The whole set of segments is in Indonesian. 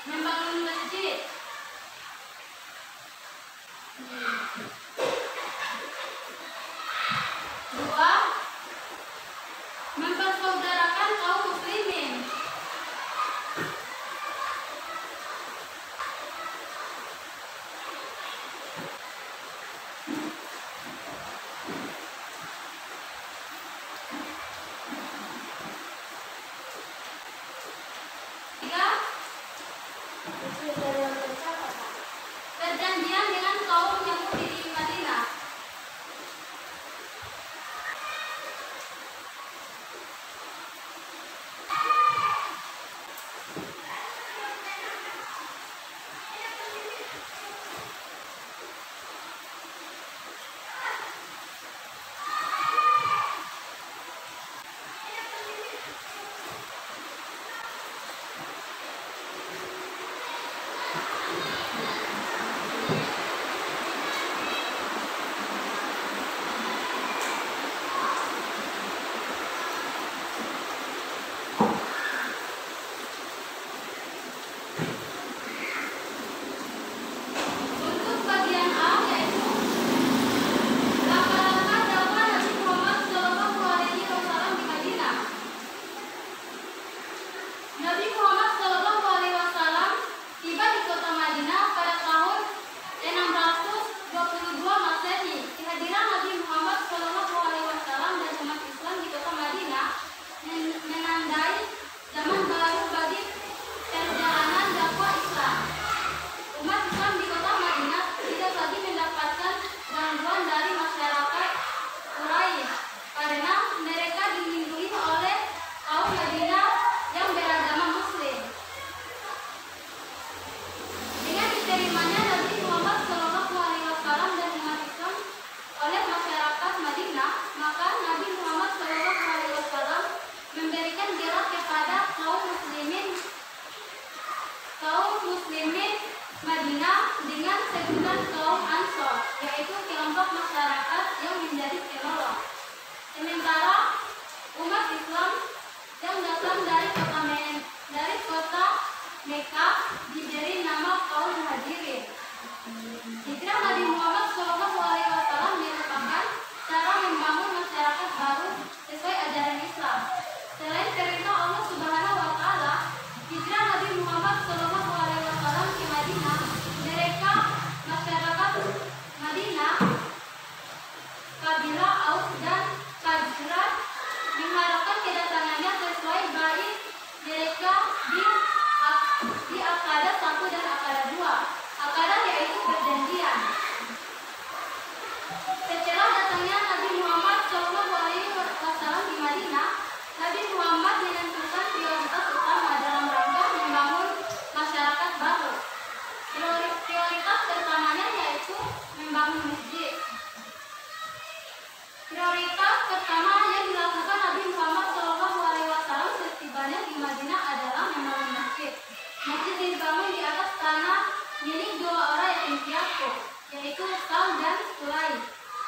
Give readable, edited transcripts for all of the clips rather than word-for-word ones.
membangun masjid. Dua, mempersaudarakan kaum muslimin. Tiga, perjanjian dengan kaum Yahudi di Madinah. Untuk bagian A yaitu langkah-langkah dakwah Nabi Muhammad SAW di Madinah. Nabi Muhammad SAW tiba di kota Madinah pada tahun 622 Masehi. Kehadiran Nabi Muhammad SAW dan umat Islam di kota Madinah menandai zaman baru bagi perjalanan dakwah Islam. Umat Islam di kota Madinah tidak lagi mendapatkan gangguan dari masyarakat Quraisy karena mereka dilindungi oleh kaum Madinah yang beragama Muslim. Dengan diterimanya Nabi Muhammad SAW dan umat Islam oleh masyarakat Madinah, maka Nabi Muhammad SAW memberikan gelar kepada kaum muslimin Madinah dengan sebutan kaum Ansor, yaitu kelompok masyarakat yang menjadi penolong. Sementara umat Islam yang datang dari kota Mekah diberi nama kaum Muhajirin. Hijrah Nabi Muhammad SAW merupakan cara membangun masyarakat baru sesuai ajaran Islam. Selain perintah Allah Subhanahu wa Ta'ala, hijrah Nabi Muhammad SAW ke Madinah, mereka masyarakat Madinah, kabilah Aus dan Khazraj mengharapkan kedatangannya sesuai baik mereka di Aqadah 1 dan Aqadah 2. Aqadah yaitu perjanjian. Setelah datangnya Nabi Muhammad SAW di Madinah, Nabi Muhammad menentukan prioritas utama dalam rangka membangun masyarakat baru. Prioritas pertamanya yaitu membangun masjid. Prioritas pertama yang dilakukan Nabi Muhammad SAW setibanya di Madinah adalah membangun masjid. Masjid dibangun di atas tanah milik dua orang yatim piatu, yaitu Saud dan Sulaim.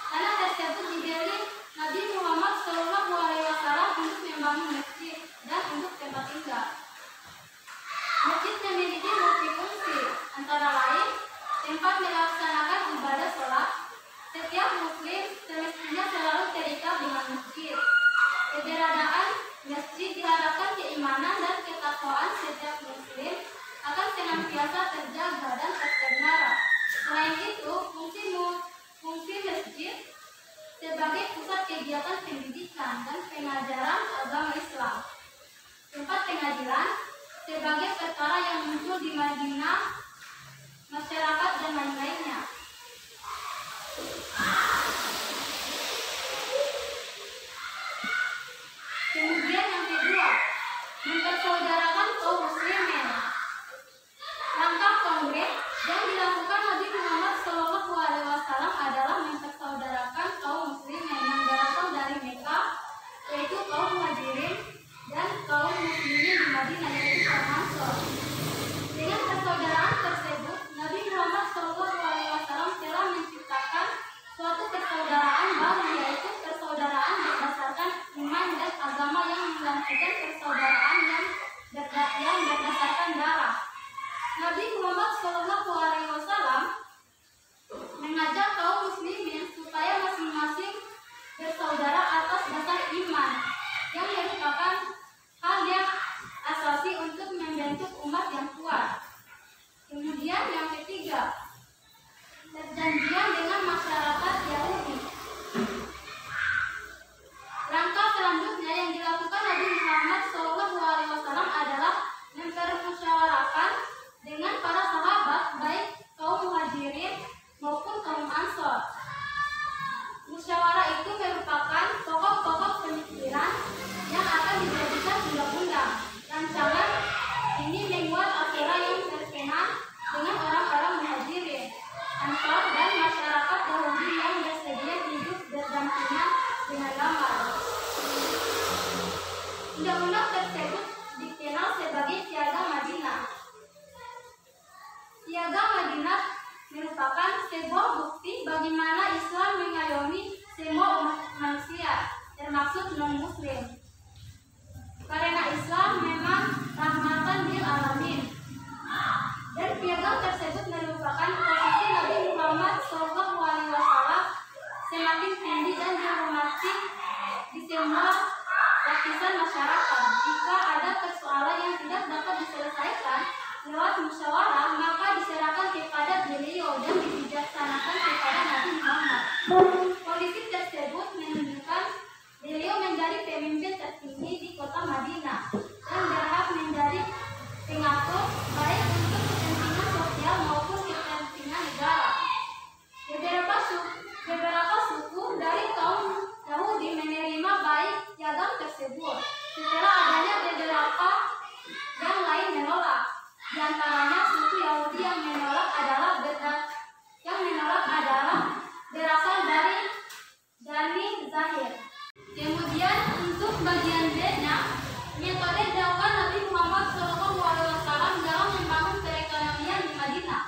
Tanah tersebut dibeli Nabi Muhammad SAW untuk membangun masjid dan untuk tempat tinggal. Masjid memiliki multifungsi, antara lain tempat melaksanakan ibadah sholat. Setiap muslim semestinya selalu terikat dengan masjid. Keberadaan masjid diharapkan keimanan dan ketakwaan setiap muslim akan senantiasa terjaga dan terpelihara. Selain itu, fungsi masjid sebagai pusat kegiatan pendidikan dan pengajaran agama Islam, tempat pengadilan sebagai perkara yang muncul di Madinah, masyarakat dan lain-lainnya. Kemudian yang kedua, mempersaudarakan kaum muslimin. Langkah konkret yang dilakukan Nabi Muhammad SAW adalah mempersaudarakan kaum muslimin yang berasal dari Mekah, yaitu kaum Muhajirin, dan kaum muslimin di Madinah, yaitu kaum Ansor. Dengan persaudaraan tersebut, Nabi Muhammad SAW Muhammad SAW mengajak kaum muslimin supaya masing-masing bersaudara atas dasar iman yang merupakan hal yang asasi untuk membentuk umat yang kuat. Kemudian yang ketiga, perjanjian dengan masyarakat Yahudi. Langkah selanjutnya yang dilakukan Nabi Muhammad SAW adalah mempermusyawarahkan dengan para sahabat baik kaum muhajirin maupun kaum ansor. Musyawarah itu merupakan pokok-pokok pemikiran yang akan dijadikan undang-undang. Rancangan ini memuat aturan yang berkenaan dengan orang-orang muhajirin, ansor, dan masyarakat Yahudi yang bersedia hidup berdampingan dengan damai. Undang-undang tersebut dikenal sebagai Piagam Madinah. Piagam Madinah merupakan sebuah bukti bagaimana Islam mengayomi semua umat manusia, termasuk non-muslim. Karena Islam memang rahmatan lil alamin. Dan piagam tersebut merupakan posisi Nabi Muhammad SAW semakin tinggi dan dihormati di semua lapisan masyarakat. Jika ada persoalan yang tidak dapat diselesaikan lewat musyawarah, maka diserahkan kepada beliau dan dibijaksanakan kepada Nabi Muhammad. Kondisi tersebut menunjukkan beliau menjadi pemimpin tertinggi di kota Madinah dan berhak menjadi pengatur baik untuk kepentingan sosial maupun kepentingan negara. Beberapa suku dari kaum Yahudi menerima baik piagam tersebut. Setelah adanya beberapa yang lain menolak. Di antaranya suku Yahudi yang menolak adalah berasal dari Bani Zahir. Kemudian untuk bagian B-nya, metode dakwah Nabi Muhammad SAW dalam membangun perekonomian di Madinah.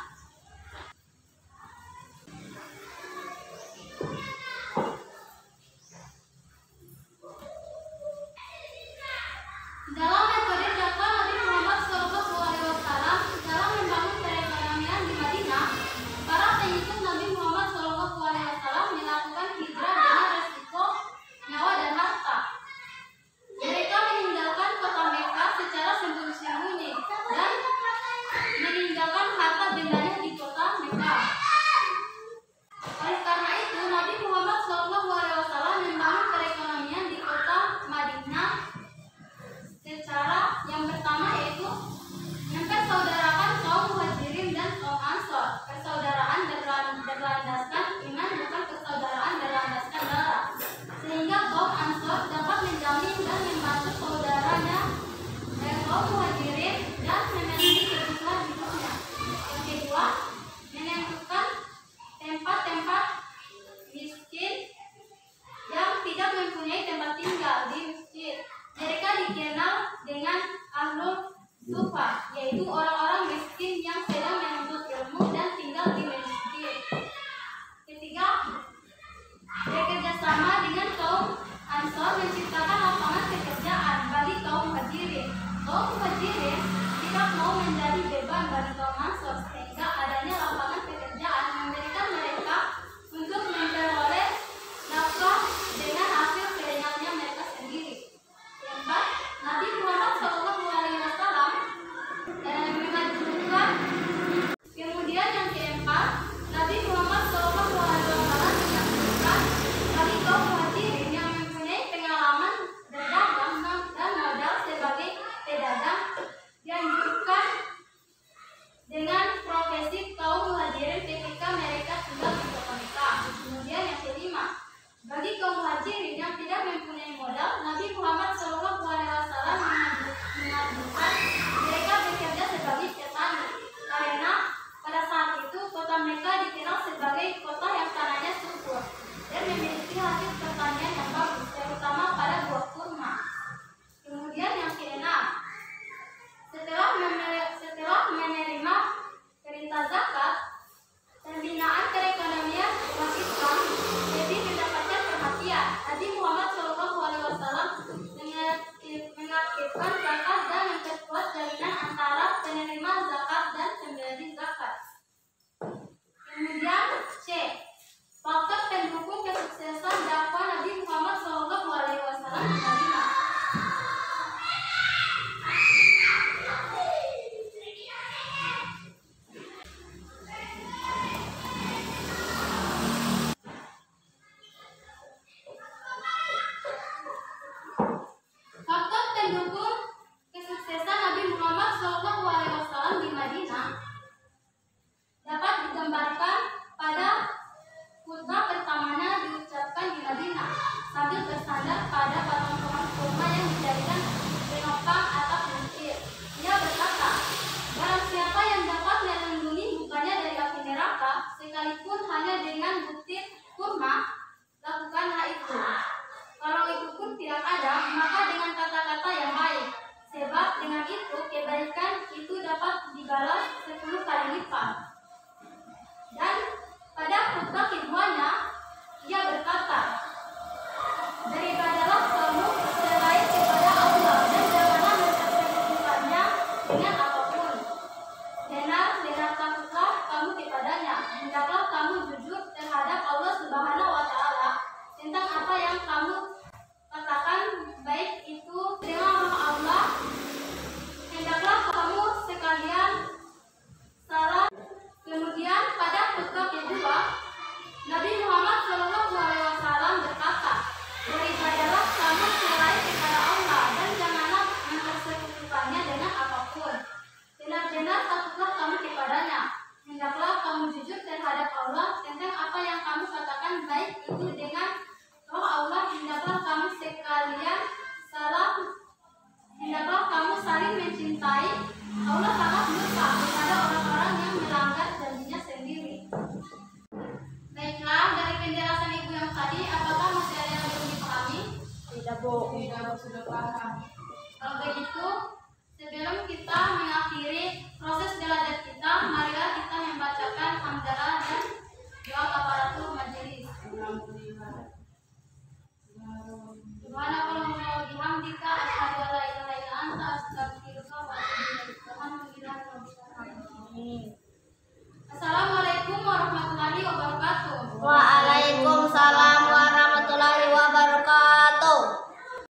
Dalam metode dakwah Nabi Muhammad SAW dalam membangun perekonomian di sekalipun hanya dengan butir kurma, lakukan hal itu. Kalau itu pun tidak ada, maka dengan kata-kata yang baik. Sebab dengan itu kebaikan itu dapat dibalas 10 kali lipat. Dan pada khutbah keduanya, ia berkata, beribadahlah kamu selain kepada Allah dan janganlah mempersekutukannya dengan apapun. Benar-benar takutlah kamu kepadanya. Hendaklah kamu jujur terhadap Allah Subhanahu wa Ta'ala tentang apa yang kamu katakan, baik itu dengan roh Allah. Hendaklah kamu sekalian salah. Kemudian pada khutbah kedua, Nabi Muhammad SAW berkata, beribadahlah kamu selain kepada Allah dan janganlah mempersekutukannya dengan apapun. Benar-benar takutlah kamu kepadanya. Hendaklah kamu jujur terhadap Allah tentang apa yang kamu katakan, baik itu dengan roh Allah. Hendaklah kamu sekalian salah. Hendaklah kamu saling mencintai. Allah sangat murka kepada orang-orang yang melanggar janjinya sendiri. Baiklah, dari penjelasan ibu yang tadi, apakah masih ada yang belum dipahami? Tidak, Bu. Sudah paham.